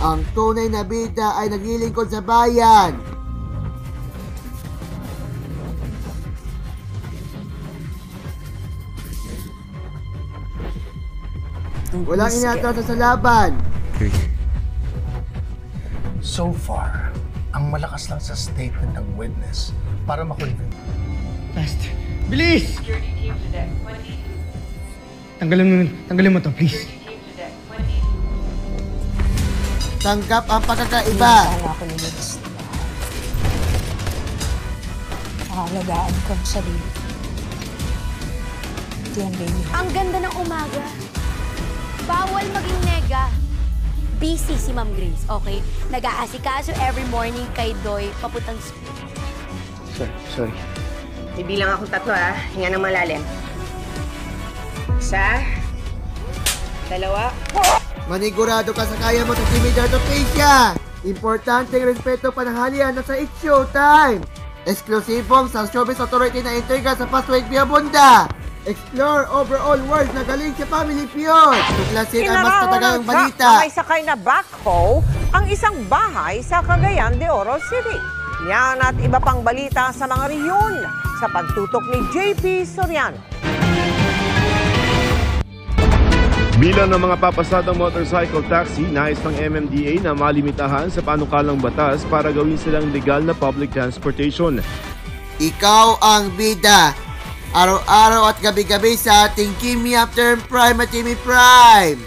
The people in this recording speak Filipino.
Ang tunay na bida ay naglilingkod sa bayan. Walang inaatras sa laban. So far, ang malakas lang sa statement ng witness para makonvince. Faster. Bilis! Tanggalin mo to, please. Tanggap ang pagkakaiba. Wala ko lilis. Nakalagaan ko ang sarili. Ito yan, baby. Ang ganda ng umaga. Bawal maging nega. Busy si Ma'am Grace, okay? Nag-aasikaso every morning kay Doy papuntang school. Sorry. Bibilang ako 3, ha? Hinga ng malalim. 1, 2. Manigurado ka sa kaya mo sa timidar to Keisha. Importante ang respeto panahalian na sa It's Showtime. Eksklusibong sa Showbiz Authority na intriga sa Paswag Biabunda. Explore overall world na galing sa Family Feud. Tuklasin ang mas tatagang balita. May sakay na backhoe ang isang bahay sa Cagayan de Oro City. Yan at iba pang balita sa mga rehiyon sa pagtutok ni JP Soriano. Bilang ng mga papasadang motorcycle taxi, nais ng MMDA na malimitahan sa panukalang batas para gawin silang legal na public transportation. Ikaw ang bida. Araw-araw at gabi-gabi sa ating Kimi After Prime at Timmy Prime.